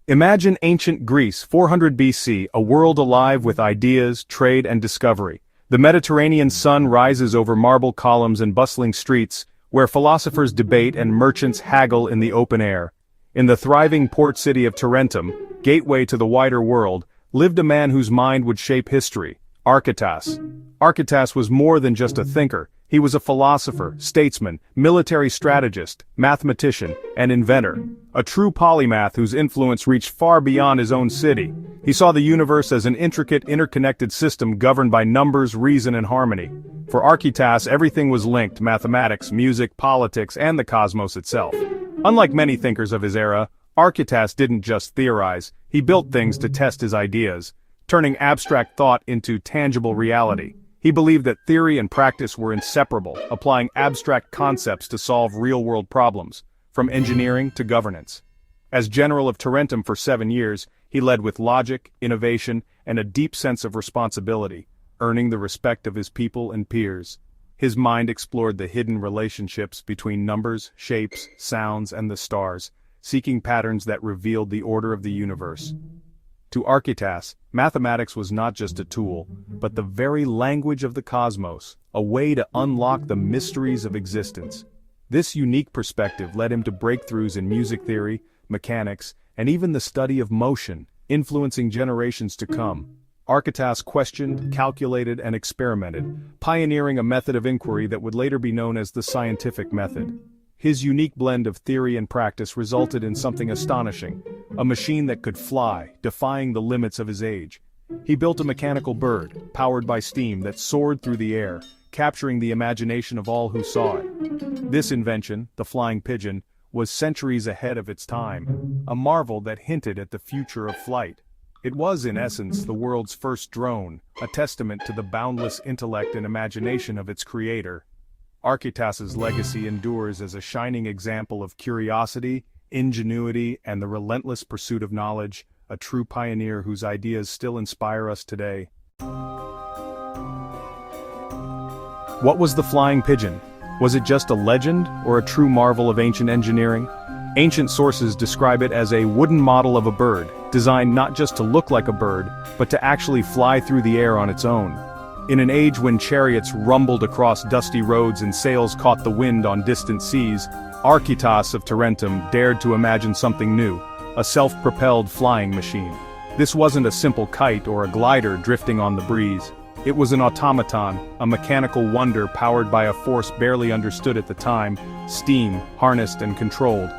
Imagine ancient Greece, 400 BC, a world alive with ideas, trade, and discovery. The Mediterranean sun rises over marble columns and bustling streets, where philosophers debate and merchants haggle in the open air. In the thriving port city of Tarentum, gateway to the wider world, lived a man whose mind would shape history, Archytas. Archytas was more than just a thinker. He was a philosopher, statesman, military strategist, mathematician, and inventor. A true polymath whose influence reached far beyond his own city. He saw the universe as an intricate, interconnected system governed by numbers, reason, and harmony. For Archytas, everything was linked: mathematics, music, politics, and the cosmos itself. Unlike many thinkers of his era, Archytas didn't just theorize, he built things to test his ideas, turning abstract thought into tangible reality. He believed that theory and practice were inseparable, applying abstract concepts to solve real-world problems, from engineering to governance. As general of Tarentum for 7 years, he led with logic, innovation, and a deep sense of responsibility, earning the respect of his people and peers. His mind explored the hidden relationships between numbers, shapes, sounds, and the stars, seeking patterns that revealed the order of the universe. To Archytas, mathematics was not just a tool, but the very language of the cosmos, a way to unlock the mysteries of existence. This unique perspective led him to breakthroughs in music theory, mechanics, and even the study of motion, influencing generations to come. Archytas questioned, calculated, and experimented, pioneering a method of inquiry that would later be known as the scientific method. His unique blend of theory and practice resulted in something astonishing, a machine that could fly, defying the limits of his age. He built a mechanical bird, powered by steam, that soared through the air, capturing the imagination of all who saw it. This invention, the flying pigeon, was centuries ahead of its time, a marvel that hinted at the future of flight. It was, in essence, the world's first drone, a testament to the boundless intellect and imagination of its creator. Archytas's legacy endures as a shining example of curiosity, ingenuity, and the relentless pursuit of knowledge, a true pioneer whose ideas still inspire us today. What was the flying pigeon? Was it just a legend, or a true marvel of ancient engineering? Ancient sources describe it as a wooden model of a bird, designed not just to look like a bird, but to actually fly through the air on its own. In an age when chariots rumbled across dusty roads and sails caught the wind on distant seas, Archytas of Tarentum dared to imagine something new, a self-propelled flying machine. This wasn't a simple kite or a glider drifting on the breeze. It was an automaton, a mechanical wonder powered by a force barely understood at the time: steam, harnessed and controlled.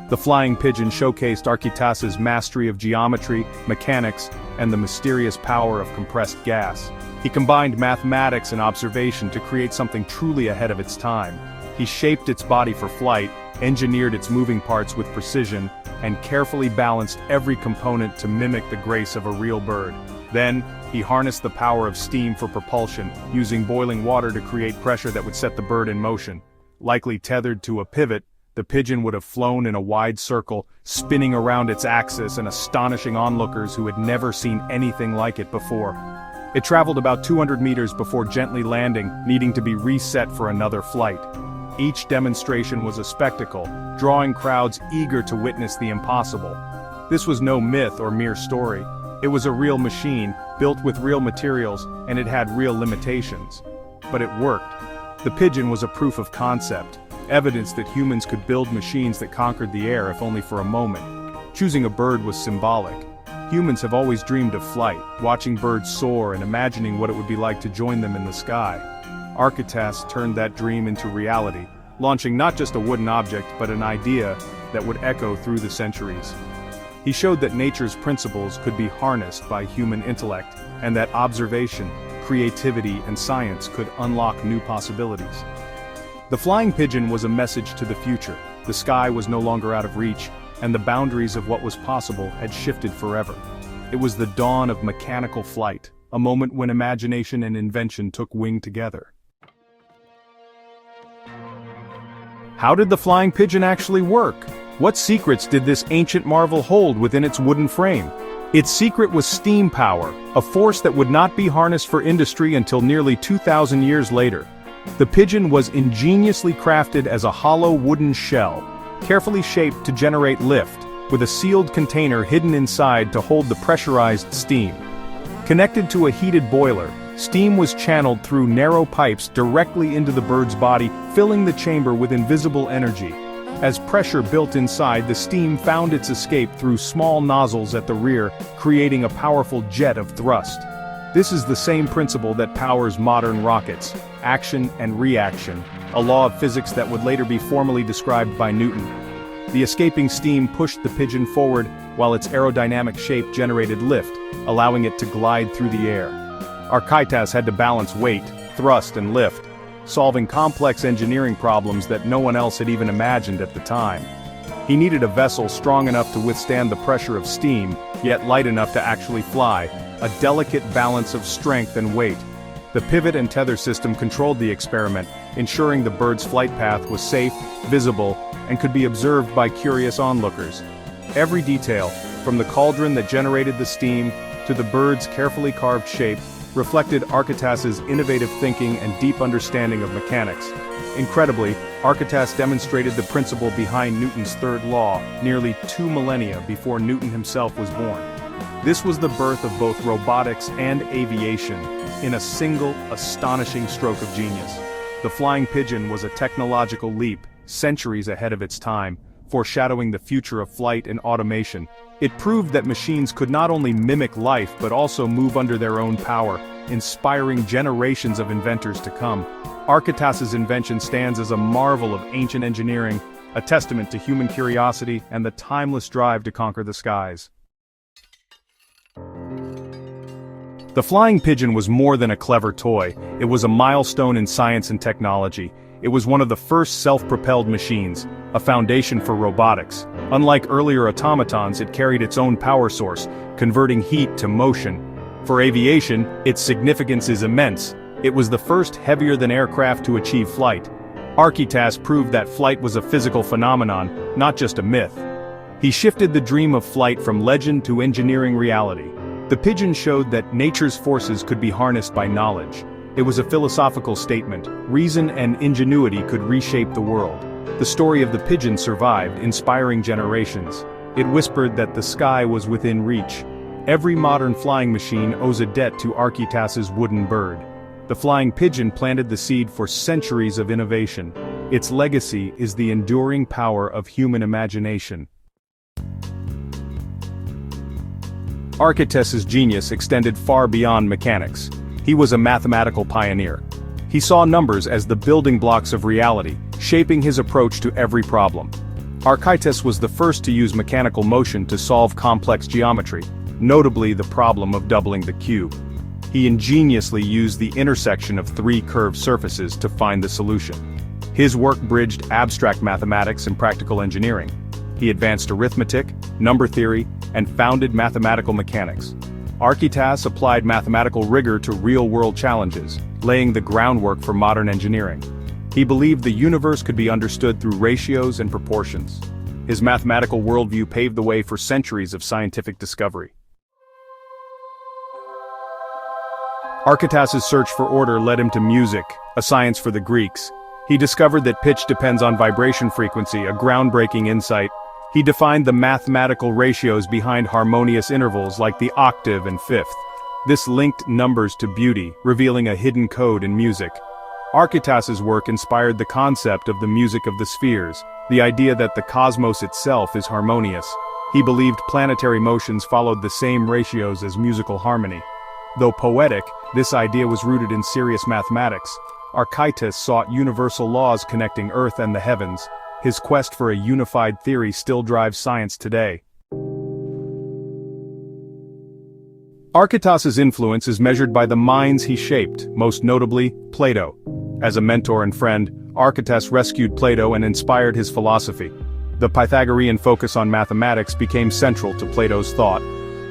The flying pigeon showcased Archytas's mastery of geometry, mechanics, and the mysterious power of compressed gas. He combined mathematics and observation to create something truly ahead of its time. He shaped its body for flight, engineered its moving parts with precision, and carefully balanced every component to mimic the grace of a real bird. Then, he harnessed the power of steam for propulsion, using boiling water to create pressure that would set the bird in motion. Likely tethered to a pivot, the pigeon would have flown in a wide circle, spinning around its axis and astonishing onlookers who had never seen anything like it before. It traveled about 200 meters before gently landing, needing to be reset for another flight. Each demonstration was a spectacle, drawing crowds eager to witness the impossible. This was no myth or mere story. It was a real machine, built with real materials, and it had real limitations. But it worked. The pigeon was a proof of concept, evidence that humans could build machines that conquered the air if only for a moment. Choosing a bird was symbolic. Humans have always dreamed of flight, watching birds soar and imagining what it would be like to join them in the sky. Archytas turned that dream into reality, launching not just a wooden object but an idea that would echo through the centuries. He showed that nature's principles could be harnessed by human intellect, and that observation, creativity, and science could unlock new possibilities. The flying pigeon was a message to the future. The sky was no longer out of reach, and the boundaries of what was possible had shifted forever. It was the dawn of mechanical flight, a moment when imagination and invention took wing together. How did the flying pigeon actually work? What secrets did this ancient marvel hold within its wooden frame? Its secret was steam power, a force that would not be harnessed for industry until nearly 2,000 years later. The pigeon was ingeniously crafted as a hollow wooden shell, carefully shaped to generate lift, with a sealed container hidden inside to hold the pressurized steam. Connected to a heated boiler, steam was channeled through narrow pipes directly into the bird's body, filling the chamber with invisible energy. As pressure built inside, the steam found its escape through small nozzles at the rear, creating a powerful jet of thrust. This is the same principle that powers modern rockets: action and reaction, a law of physics that would later be formally described by Newton. The escaping steam pushed the Pigeon forward, while its aerodynamic shape generated lift, allowing it to glide through the air. Archytas had to balance weight, thrust and lift, solving complex engineering problems that no one else had even imagined at the time. He needed a vessel strong enough to withstand the pressure of steam, yet light enough to actually fly, a delicate balance of strength and weight. The pivot and tether system controlled the experiment, ensuring the bird's flight path was safe, visible, and could be observed by curious onlookers. Every detail, from the cauldron that generated the steam to the bird's carefully carved shape, reflected Archytas's innovative thinking and deep understanding of mechanics. Incredibly, Archytas demonstrated the principle behind Newton's third law nearly 2 millennia before Newton himself was born. This was the birth of both robotics and aviation, in a single, astonishing stroke of genius. The flying pigeon was a technological leap, centuries ahead of its time, foreshadowing the future of flight and automation. It proved that machines could not only mimic life but also move under their own power, inspiring generations of inventors to come. Archytas's invention stands as a marvel of ancient engineering, a testament to human curiosity and the timeless drive to conquer the skies. The flying pigeon was more than a clever toy. It was a milestone in science and technology. It was one of the first self-propelled machines, a foundation for robotics. Unlike earlier automatons, it carried its own power source, converting heat to motion. For aviation, its significance is immense. It was the first heavier-than aircraft to achieve flight. Archytas proved that flight was a physical phenomenon, not just a myth. He shifted the dream of flight from legend to engineering reality. The pigeon showed that nature's forces could be harnessed by knowledge. It was a philosophical statement: reason and ingenuity could reshape the world. The story of the pigeon survived, inspiring generations. It whispered that the sky was within reach. Every modern flying machine owes a debt to Archytas's wooden bird. The flying pigeon planted the seed for centuries of innovation. Its legacy is the enduring power of human imagination. Archytas's genius extended far beyond mechanics. He was a mathematical pioneer. He saw numbers as the building blocks of reality, shaping his approach to every problem. Archytas was the first to use mechanical motion to solve complex geometry, notably the problem of doubling the cube. He ingeniously used the intersection of 3 curved surfaces to find the solution. His work bridged abstract mathematics and practical engineering. He advanced arithmetic, number theory, and founded mathematical mechanics. Archytas applied mathematical rigor to real-world challenges, laying the groundwork for modern engineering. He believed the universe could be understood through ratios and proportions. His mathematical worldview paved the way for centuries of scientific discovery. Archytas's search for order led him to music, a science for the Greeks. He discovered that pitch depends on vibration frequency, a groundbreaking insight. He defined the mathematical ratios behind harmonious intervals like the octave and fifth. This linked numbers to beauty, revealing a hidden code in music. Archytas's work inspired the concept of the music of the spheres, the idea that the cosmos itself is harmonious. He believed planetary motions followed the same ratios as musical harmony. Though poetic, this idea was rooted in serious mathematics. Archytas sought universal laws connecting Earth and the heavens. His quest for a unified theory still drives science today. Archytas's influence is measured by the minds he shaped, most notably, Plato. As a mentor and friend, Archytas rescued Plato and inspired his philosophy. The Pythagorean focus on mathematics became central to Plato's thought.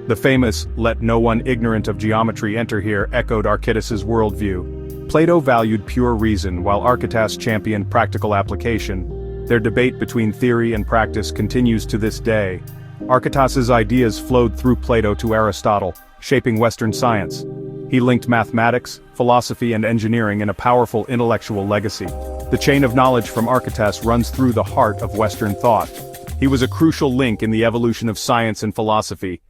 The famous "let no one ignorant of geometry enter here" echoed Archytas's worldview. Plato valued pure reason while Archytas championed practical application. Their debate between theory and practice continues to this day. Archytas's ideas flowed through Plato to Aristotle, shaping Western science. He linked mathematics, philosophy and engineering in a powerful intellectual legacy. The chain of knowledge from Archytas runs through the heart of Western thought. He was a crucial link in the evolution of science and philosophy.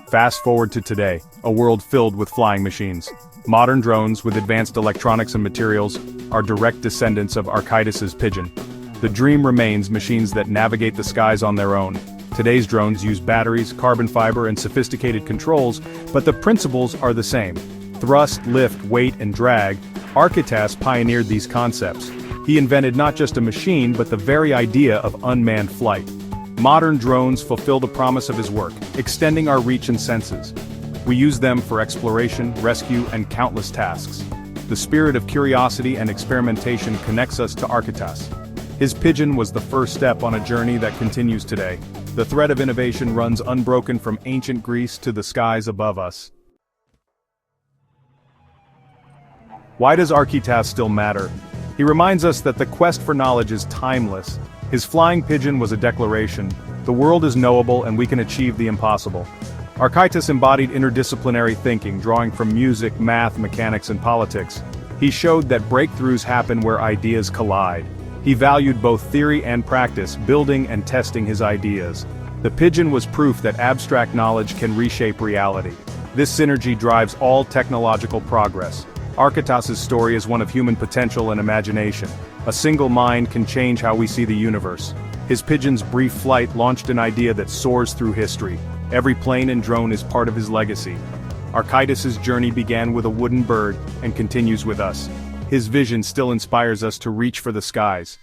Fast forward to today, a world filled with flying machines. Modern drones, with advanced electronics and materials, are direct descendants of Archytas' Pigeon. The dream remains machines that navigate the skies on their own. Today's drones use batteries, carbon fiber, and sophisticated controls, but the principles are the same. Thrust, lift, weight, and drag. Archytas pioneered these concepts. He invented not just a machine, but the very idea of unmanned flight. Modern drones fulfill the promise of his work, extending our reach and senses. We use them for exploration, rescue, and countless tasks. The spirit of curiosity and experimentation connects us to Archytas. His Pigeon was the first step on a journey that continues today. The thread of innovation runs unbroken from ancient Greece to the skies above us. Why does Archytas still matter? He reminds us that the quest for knowledge is timeless. His flying pigeon was a declaration: the world is knowable and we can achieve the impossible. Archytas embodied interdisciplinary thinking, drawing from music, math, mechanics, and politics. He showed that breakthroughs happen where ideas collide. He valued both theory and practice, building and testing his ideas. The pigeon was proof that abstract knowledge can reshape reality. This synergy drives all technological progress. Archytas' story is one of human potential and imagination. A single mind can change how we see the universe. His pigeon's brief flight launched an idea that soars through history. Every plane and drone is part of his legacy. Archytas' journey began with a wooden bird and continues with us. His vision still inspires us to reach for the skies.